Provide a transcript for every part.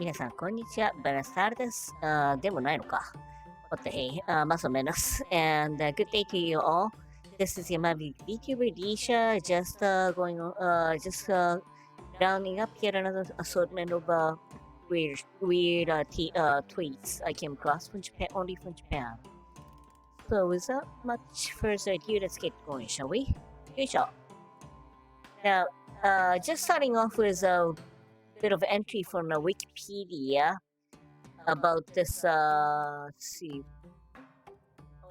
皆さん、こんにちは。Buenas tardes. でもないのか。What the hey? Más o menos. And good day to you all. This is Yamabi VTuber Disha, just rounding up yet another assortment of weird tweets I came across from Japan, only from Japan. So without much further ado, let's get going, shall we? Yoisho. Now, just starting off with a bit of entry from Wikipedia about this. Let's see.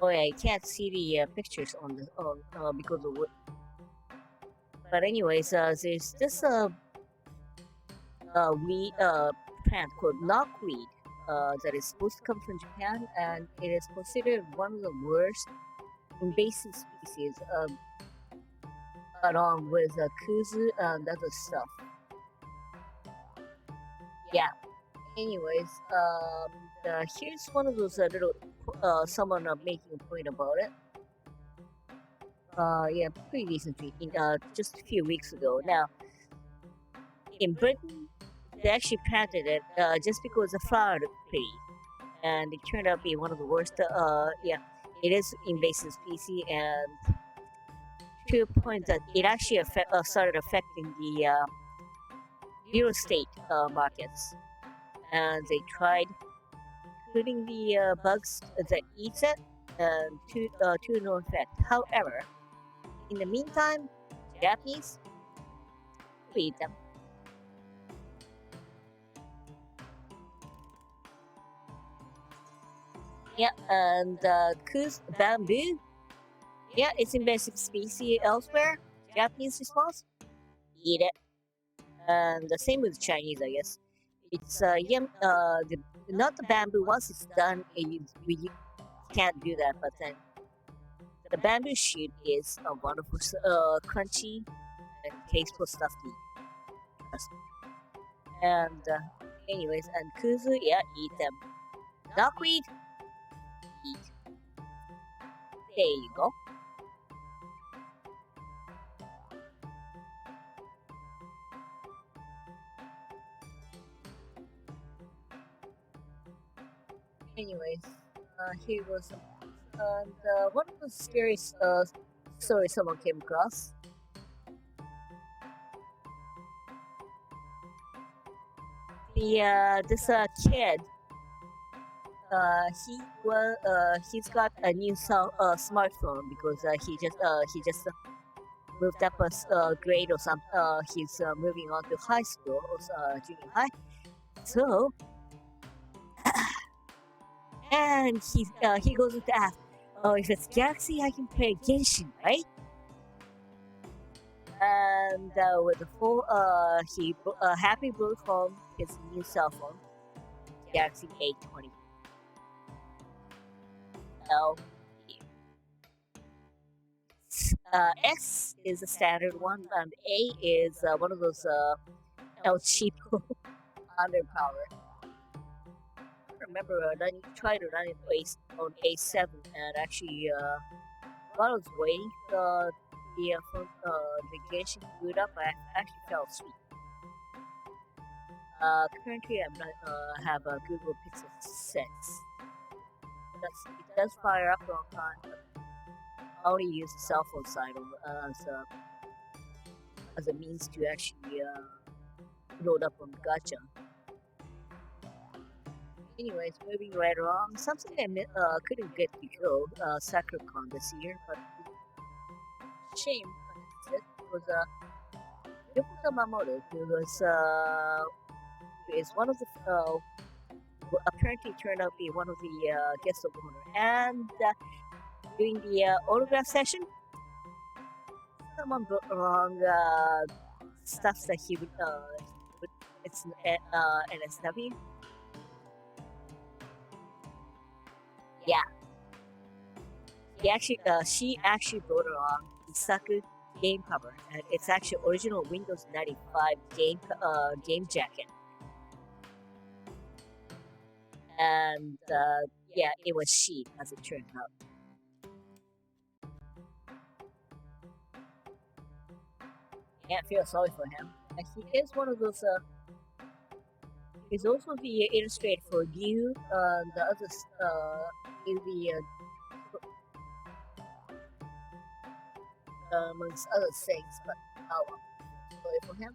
Oh yeah, I can't see the pictures on the because of what. But anyways, there's this weed plant called knotweed that is supposed to come from Japan, and it is considered one of the worst invasive species, along with kuzu and other stuff. Yeah. Anyways, here's one of those little someone making a point about it. Yeah, pretty recently, just a few weeks ago. Now, in Britain, they actually planted it just because the flower looked pretty, and it turned out to be one of the worst. Yeah, it is invasive species, and to a point that it actually started affecting the real estate markets, and they tried including the bugs that eats it, and to no effect. However, in the meantime, Japanese we eat them. Yeah, and bamboo. Yeah, it's invasive species elsewhere. Japanese response, eat it. And the same with Chinese, I guess. It's not the bamboo. Once it's done, we can't do that. But then the bamboo shoot is a wonderful, crunchy and tasteful stuff to eat. Trust me. And anyways, and kuzu, yeah, eat them. Knotweed, eat. There you go. Anyways, here was some, and one of the scariest stories someone came across. This kid, he's got a new smartphone because he just moved up a grade or some. He's moving on to high school or junior high. So, and he goes to ask, "Oh, if it's Galaxy, I can play Genshin, right?" And with the full, he happy brought home his new cell phone, Galaxy A20. L. S is a standard one, and A is one of those El Cheapo underpower. I remember trying to run it on A7, and actually, while I was waiting for the Genshin to boot up, I actually fell asleep. Currently, I'm not have a Google Pixel 6. It does fire up on time, but I only use the cell phone side as a means to actually load up on Gacha. Anyways, moving right along, something I couldn't get to go SakuraCon this year, but shame it was Yoko Mamoru, who is one of the who apparently turned out to be one of the guests of honor, and during the autograph session, someone brought along stuff that he would it's NSW. Yeah. She actually brought along the Saku game cover, and it's actually original Windows 95 game jacket. And yeah, it was she, as it turned out. Can't feel sorry for him. And he is one of those He's also the illustrator for Gyu, the others, in the amongst other things, but oh well, sorry for him.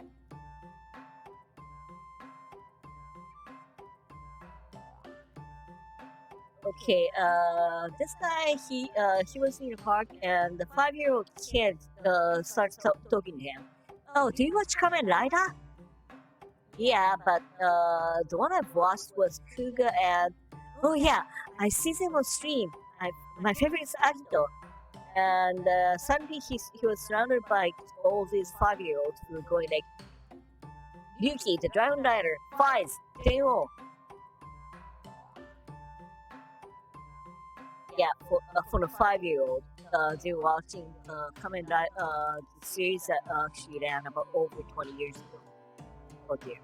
Okay, this guy he was in the park and the 5-year-old kid starts talking to him. Oh, do you watch Kamen Rider? Yeah, but the one I've watched was Kuga and oh yeah, I see them on stream. My favorite is Agito. And suddenly he was surrounded by all these 5-year-olds who were going like, Ryuki, the Dragon Rider, Fies, Tenwo. Yeah, for the 5-year-old, they were watching Kamen Rider, the series that actually ran about over 20 years ago. Oh dear.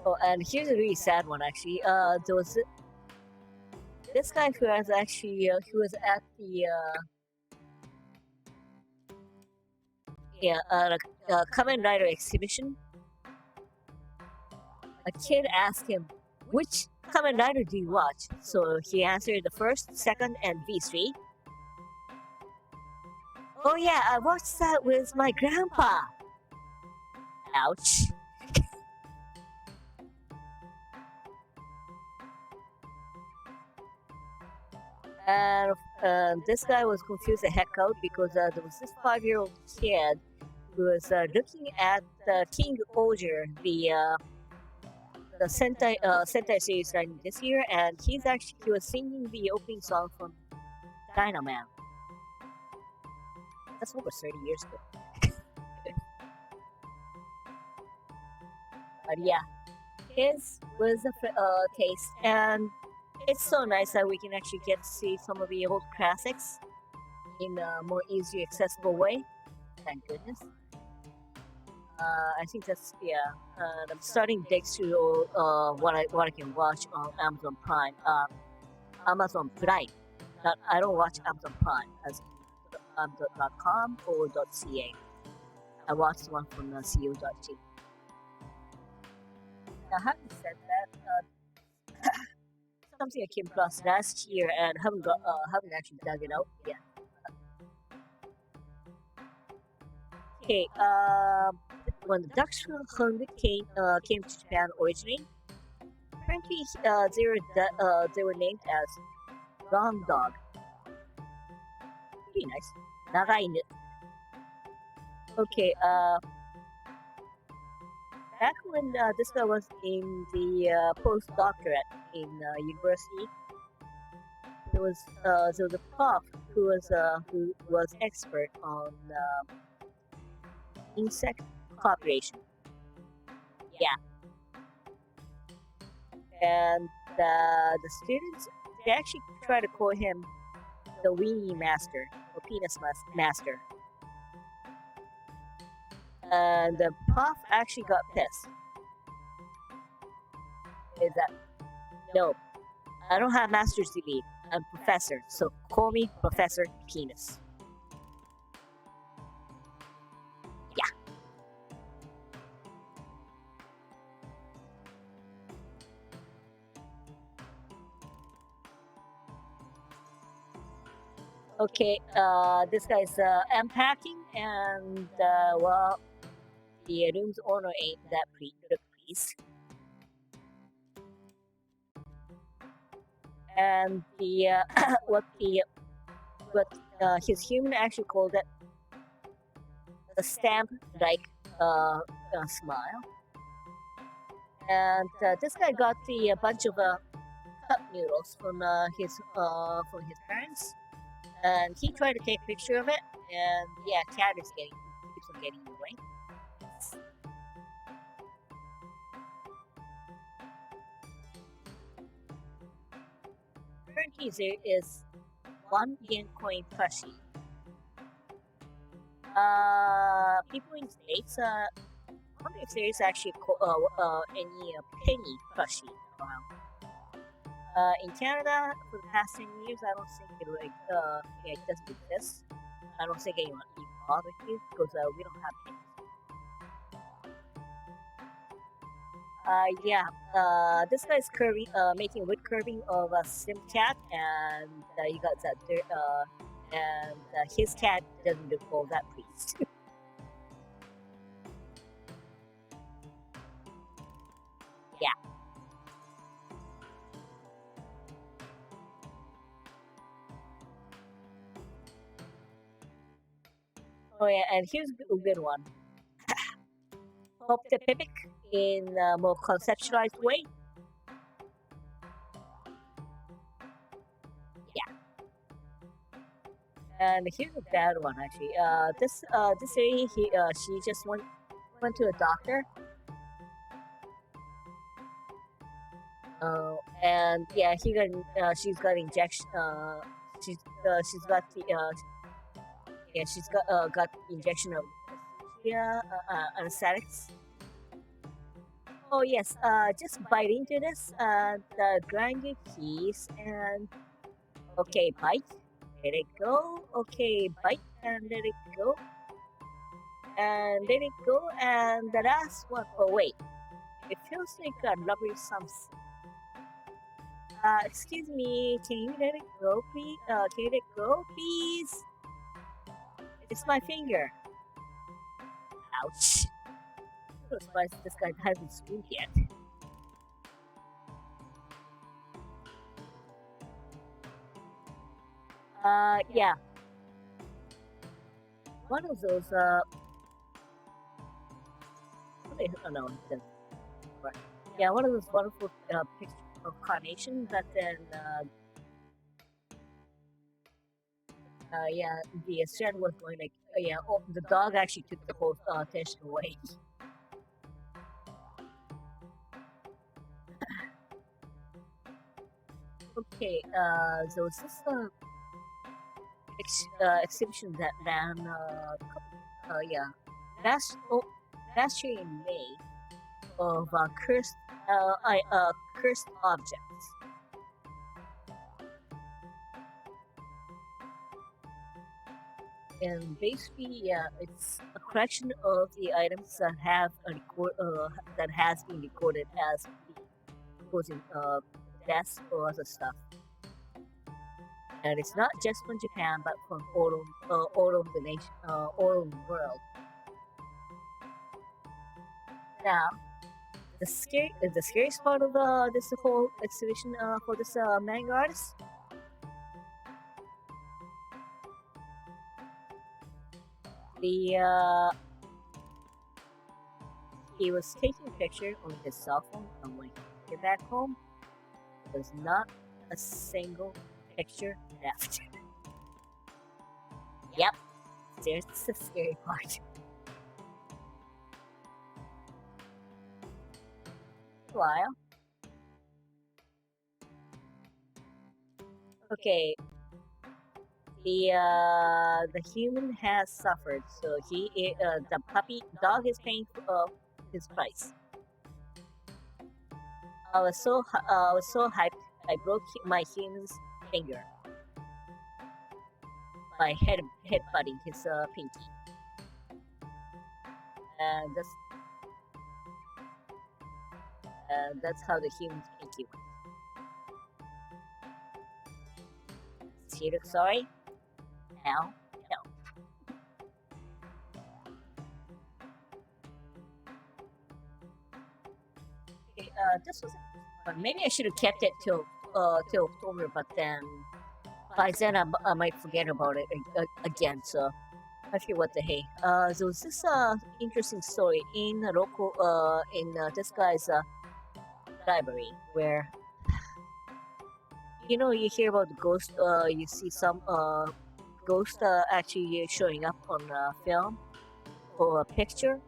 Oh, and here's a really sad one actually. There was this guy who was actually who was at the Kamen Rider exhibition. A kid asked him, "Which Kamen Rider do you watch?" So he answered the first, second, and V3. Oh yeah, I watched that with my grandpa. Ouch. And this guy was confused the heck out because there was this 5-year-old kid who was looking at King Oger, the Sentai series running this year, and he was singing the opening song from Dynaman. That's over 30 years ago. But yeah, his was a taste, and it's so nice that we can actually get to see some of the old classics in a more easily accessible way. Thank goodness. I think that's yeah. I'm starting to dig through what I can watch on Amazon Prime. Amazon Prime. I don't watch Amazon Prime as Amazon.com or .ca. I watched one from co.g. Now, having said that, something I came across last year and haven't actually dug it out yet. Okay, when the Dutch Hunger came to Japan originally, apparently they were named as Brown Dog. Pretty nice. Nagainu. Okay, back when this guy was in the postdoctorate in university, there was a prof who was expert on insect cooperation. Yeah, and the students they actually try to call him the weenie master or penis master. And the prof actually got pissed. Is that no, I don't have master's degree. I'm professor, so call me Professor Penis. Yeah. Okay, this guy's unpacking, and well, the room's owner ain't that pleased. And the what his human actually called it a stamp like smile. And this guy got the bunch of cup noodles from his parents, and he tried to take a picture of it. And yeah, cat is keeps on getting in the way. Currently, there is one yen coin plushie. People in states, I wonder if there is actually any penny plushie around. In Canada, for the past 10 years, I don't think it doesn't exist. I don't think anyone even bothered you because we don't have it. Yeah, this guy's curving, making wood carving of a sim cat, and you got that and his cat doesn't look all that pleased. Yeah. Oh yeah, and here's a good one. Pop the Pipic in a more conceptualized way. Yeah. And here's a bad one actually. This lady, she just went to a doctor. And yeah, she's got injection. She's got the yeah, she's got injection of anesthetics. Oh yes, just bite into this and grind your keys and okay, bite, let it go. Okay, bite and let it go, and let it go. And the last one, oh wait, it feels like a rubbery something. Excuse me, can you let it go, please? Can you let it go, please? It's my finger. Ouch. I'm surprised this guy hasn't screamed yet. Yeah. One of those, oh no, it doesn't work. Yeah, one of those wonderful pictures of carnation that then, yeah, the Australian was going like, yeah, oh, the dog actually took the whole attention away. Okay, there was this exhibition that ran, yeah, last year in May of cursed objects. And basically, yeah, it's a collection of the items that have that has been recorded as causing deaths or other stuff. And it's not just from Japan, but from all over the nation, all over the world. Now, the scariest part of this whole exhibition for this manga artist, the he was taking a picture on his cell phone, and when he got back home, there's not a single picture left. Yep, there's the scary part. While. Okay, the human has suffered, so the puppy dog is paying his price. I was so hyped. I broke my human's finger by headbutting his pinky, and that's how the human's pinky went. She look sorry? No, no. Okay, this was. Maybe I should have kept it till October, but then by then I might forget about it again. So I feel what the hey. There was this interesting story in a local in this guy's library where you know you hear about the ghost. You see some ghost actually showing up on film or a picture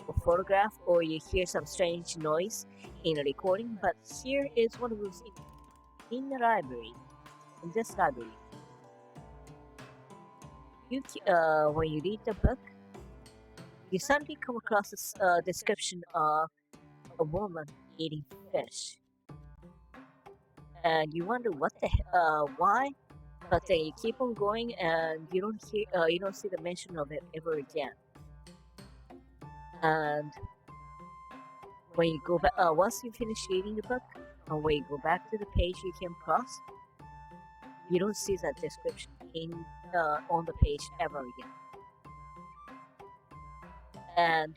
or photograph, or you hear some strange noise in a recording. But here is one of those in the library, in this library. When you read the book, you suddenly come across this description of a woman eating fish. and you wonder why, but then you keep on going and you don't see the mention of it ever again. And when you go back, once you finish reading the book, and when you go back to the page you came across, you don't see that description on the page ever again. And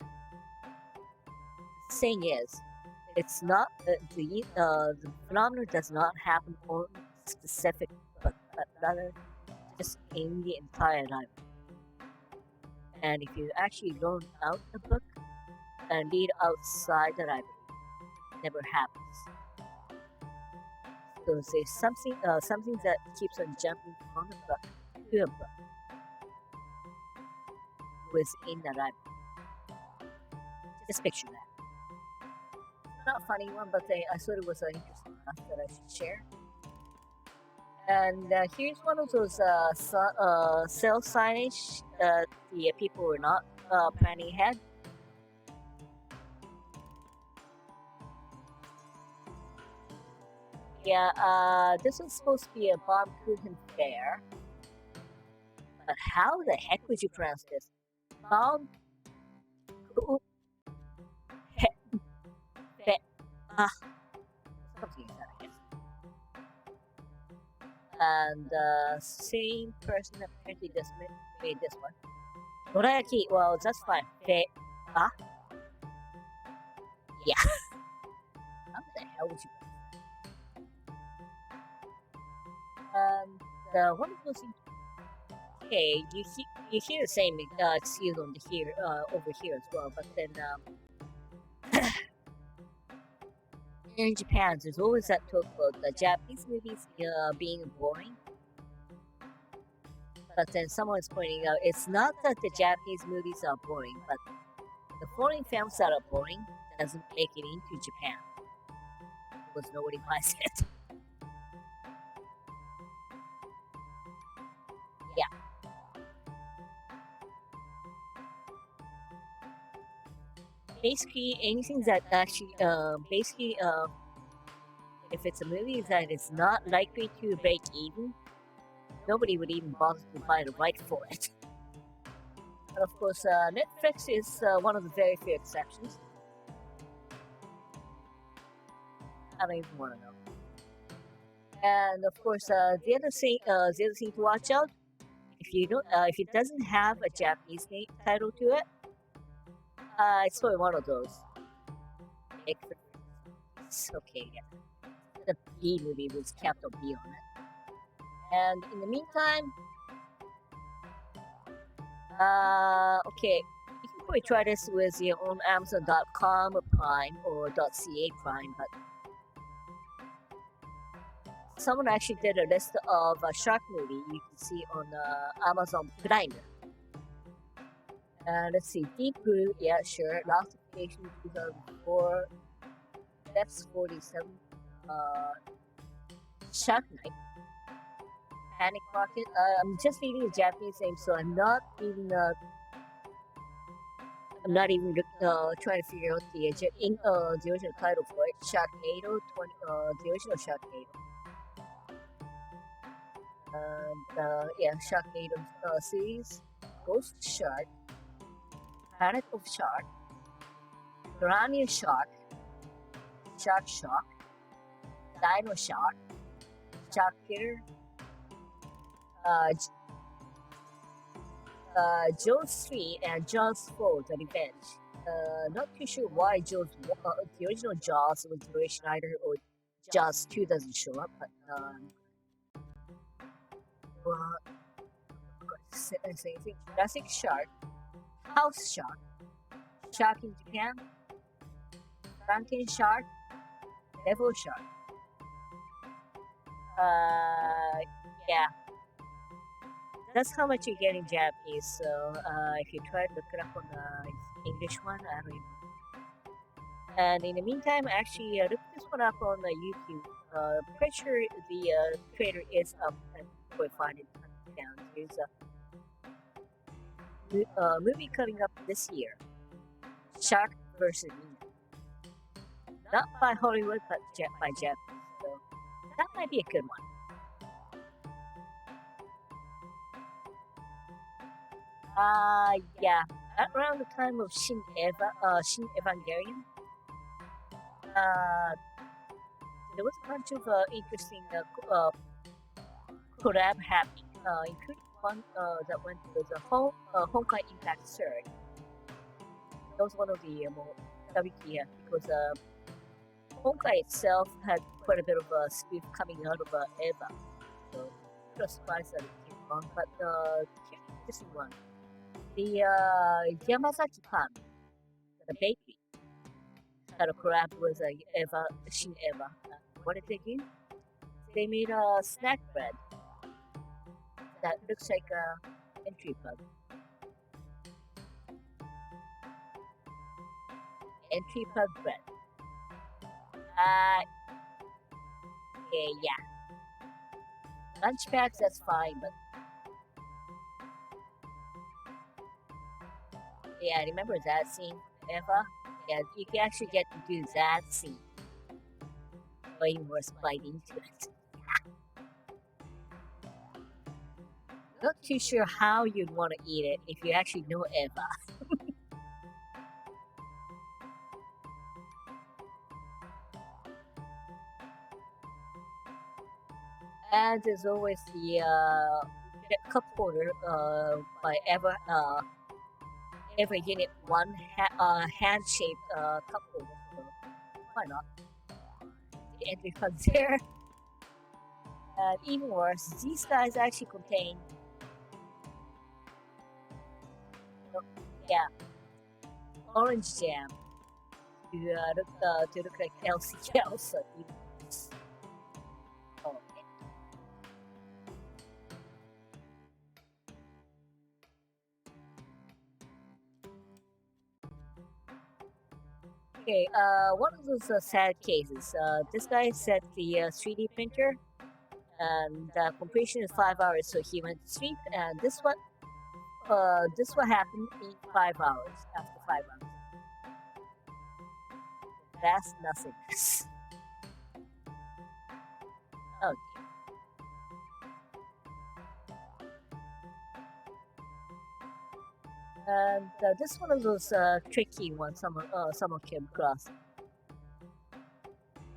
the thing is, it's not the phenomenon does not happen on a specific book, but rather just in the entire library. And if you actually loan out a book and read outside the library, it never happens. So there's something that keeps on jumping from a book to a book within the library. Just picture that. Not a funny one, but I thought it was an interesting one that I should share. And here's one of those sale signage that the people were not planning ahead. Yeah, this was supposed to be a Baumkuchen fair. But how the heck would you pronounce this? Baum... something like that, I guess. And same person apparently just made this one. Dorayaki, well, that's fine. Yeah. How the hell would you? And one of those things. Okay, you hear the same excuse on the here over here as well, but then in Japan, there's always that talk about the Japanese movies being boring. But then someone is pointing out it's not that the Japanese movies are boring, but the foreign films that are boring doesn't make it into Japan because nobody buys it. Yeah. Basically, anything that actually, if it's a movie that is not likely to break even, nobody would even bother to buy the right for it. And of course, Netflix is one of the very few exceptions. I don't even want to know. And of course, the other thing to watch out, if it doesn't have a Japanese title to it, it's probably one of those. It's okay, yeah. The B movie with capital B on it. And in the meantime, okay, you can probably try this with your own Amazon.com Prime or .ca Prime, but someone actually did a list of a shark movie you can see on Amazon Prime. Let's see, Deep Blue, yeah, sure. Lost Vacation 2004, Depths 47, Shark Night, Panic Rocket. I'm just reading the Japanese name, so I'm not even trying to figure out the original title for it. Sharknado, the original Sharknado. And yeah, Sharknado series, Ghost Shark, Planet of Shark, Piranha Shark, Shark Shock, Dino Shark, Shark Killer, Jaws 3 and Jaws 4, The Revenge. Not too sure why the original Jaws with Roy Schneider or Jaws 2 doesn't show up, but Jurassic Shark, House Shark, Shark in Japan, Franken Shark, Devil Shark. Yeah. That's how much you get in Japanese, so if you try to look it up on the English one, I don't even know. And in the meantime, actually, look this one up on YouTube. Pretty sure the trailer is up and you can find it down. There's a movie coming up this year, Shark vs. Nina. Not by Hollywood, but by Japanese. So that might be a good one. Yeah, around the time of Shin Evangelion, uh, there was a bunch of interesting collab happening, including one that went to the Honkai Impact Surge. That was one of the more WTF because Honkai itself had quite a bit of a spoof coming out of Eva, so I was surprised that it came along. But here's an interesting one. The Yamazaki Pan, the bakery, had a collab with Eva, Shin Eva. What did they do? They made a snack bread that looks like a entry pug. Entry pug bread. Yeah. Lunch packs, that's fine, but yeah, remember that scene, Eva? Yeah, you can actually get to do that scene. Way more spite into it. Not too sure how you'd want to eat it if you actually know Eva. And there's always the cup holder by Eva Unit 1 hand-shaped cup holder. So why not? The entry funds there. And even worse, these guys actually contain orange jam to look like LCL. So oh. Okay, one of those sad cases. This guy set the 3D printer, and completion is 5 hours, so he went to sleep. And this what happened in 5 hours. After 5 hours, that's nothingness. Oh dear. And this one of those tricky ones someone came across.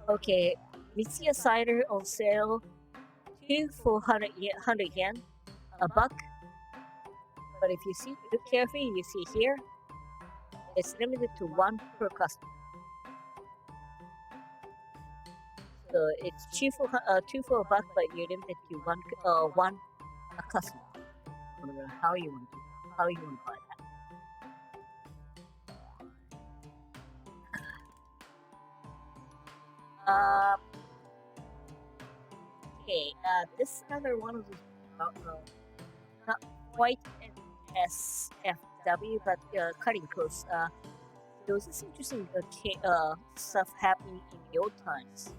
Okay, Mitsuya cider on sale, 2 for 100 yen, a buck. But if you look carefully, you see here, it's limited to 1 per customer. So it's 2 for a buck, but you're limited to one a customer. I don't know how you want to buy that. Okay, this is another one of the not quite an SFW, but cutting close. There was this interesting stuff happening in the old times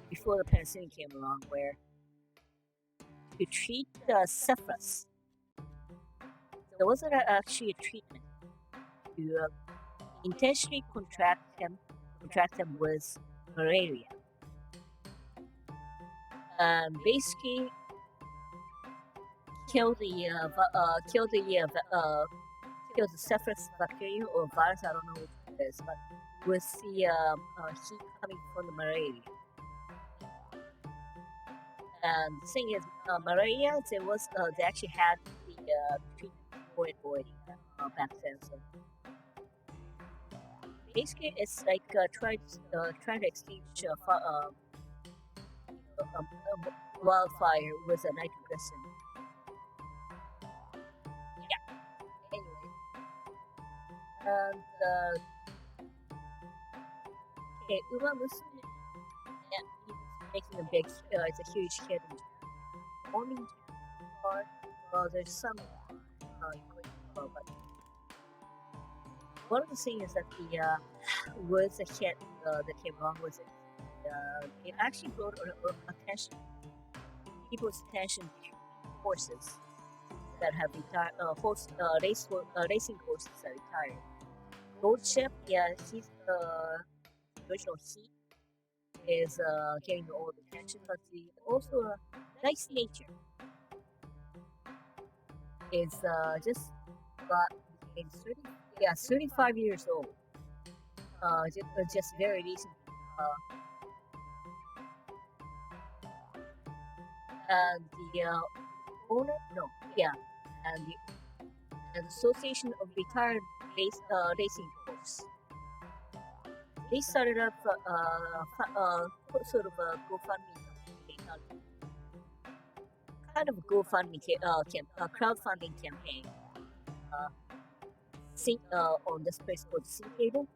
before the penicillin came along, where to treat syphilis, there wasn't actually a treatment to intentionally contract them with malaria. Basically, kill the syphilis bacteria or virus. I don't know which it is, but with the heat coming from the malaria. And the thing is, malaria, they actually had the treatment for it already back then. So basically, it's like trying to extinguish wildfire with a nitroglycerin. Yeah. Anyway, and okay, Uma Musume, yeah, making a big, it's a huge hit in Japan. Only in Japan, well, there's some but one of the things is that the was a hit that came along with it. It actually brought people's attention to horses that have retired, racing horses that retired. Gold Ship, yeah, he's the original Heat. is getting all the attention, but also nice nature is got became 30, yeah, 35 years old. Just very recently. And the owner, no, yeah, and the Association of Retired Racing Course. They started up sort of a GoFundMe campaign, kind of a GoFundMe crowdfunding campaign. On this place called Sea Cable.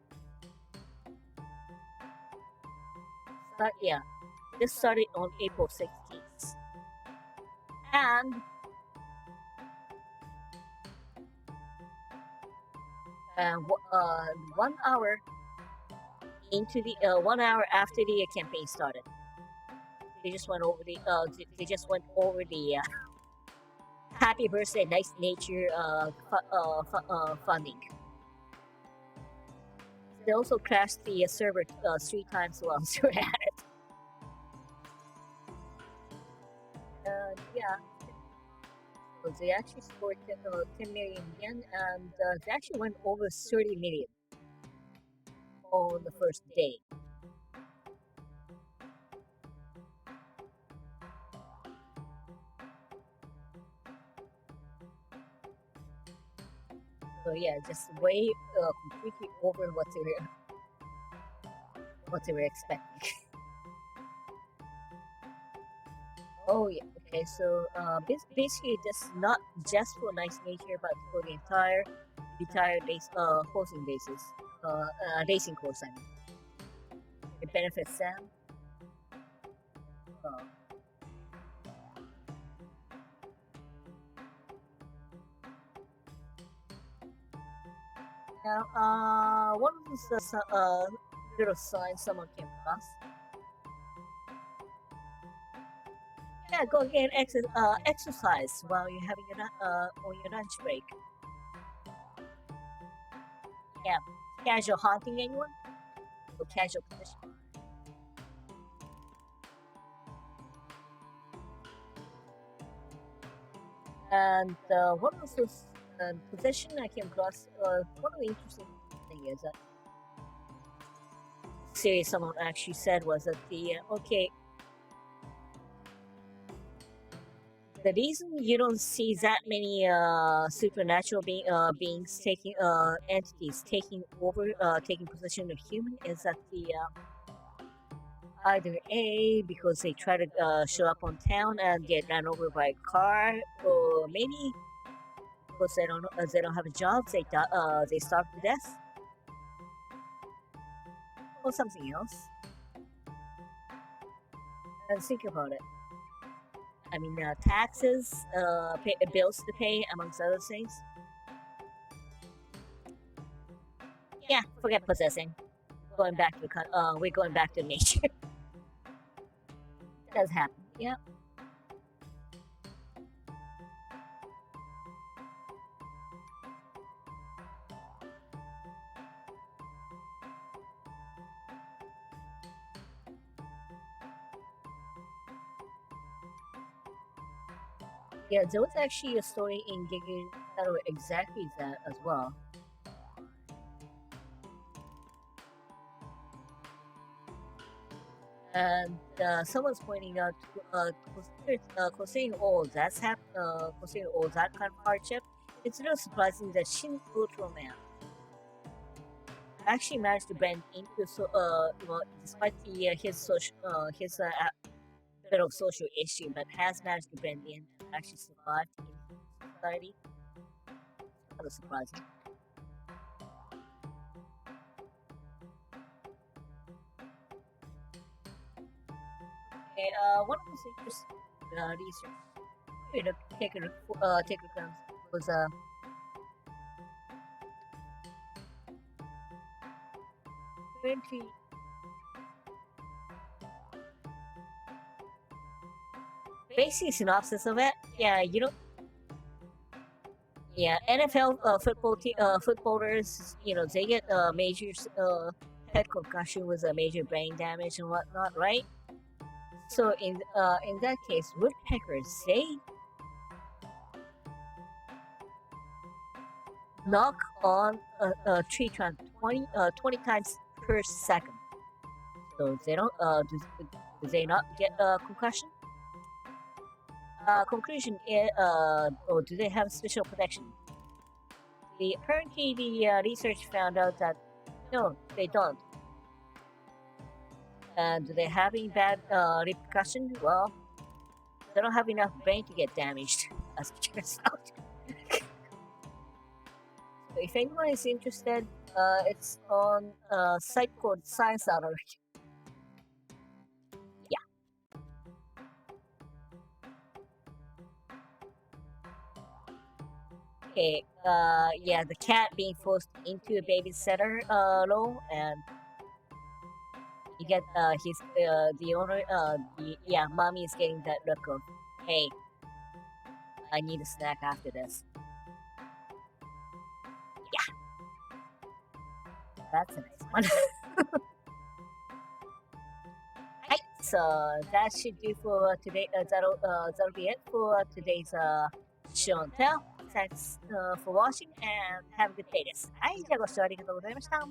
Yeah, this started on April 16th. And uh, 1 hour into the 1 hour after the campaign started, they just went over the happy birthday, nice nature funding. They also crashed the server 3 times while they were at it. Yeah. So they actually scored 10 million yen, and they actually went over 30 million on the first day. So yeah, just way completely over what they were expecting. Oh yeah, okay. So basically, just not just for nice nature, but for the entire horsing bases, racing course. I mean, it benefits them. Now, what was the little sign someone came across? Yeah, go ahead and exercise while you're having on your lunch break. Yeah, casual haunting anyone? Or casual position? And one of those position I came across, one of the interesting thing is that series someone actually said was that the reason you don't see that many supernatural beings entities taking possession of human is that either A, because they try to show up on town and get ran over by a car, or maybe because they don't have a job, they starve to death, or something else. And think about it. I mean, taxes, bills to pay, amongst other things. Yeah, forget possessing. We're going back to nature. It does happen. Yeah. Yeah, there was actually a story in Gege that were exactly that as well. And someone's pointing out, considering all that kind of hardship, it's a little surprising that Shin Ultraman actually managed to bend into despite his bit of social issue, but has managed to bend in and actually survive in society. Kind of surprising. Okay, one of the interesting research take a glance was 20. Basic synopsis of it. Yeah, Yeah, NFL footballers, they get major head concussion with a major brain damage and whatnot, right? So in that case, woodpeckers, they knock on a tree trunk 20 times per second. So they don't do they not get a concussion? Conclusion is, or do they have special protection? Apparently the research found out that no, they don't. And do they have any bad repercussion? Well, they don't have enough brain to get damaged, as it turns out. So if anyone is interested, it's on a site called Science.org. Yeah. Okay. Yeah, the cat being forced into a babysitter role, and you get the owner mommy is getting that look of, hey, I need a snack after this. That's a nice one. Right, so that should do for today. That'll be it for today's show and tell. Thanks for watching and have a good day です。はい、じゃあご視聴ありがとうございました。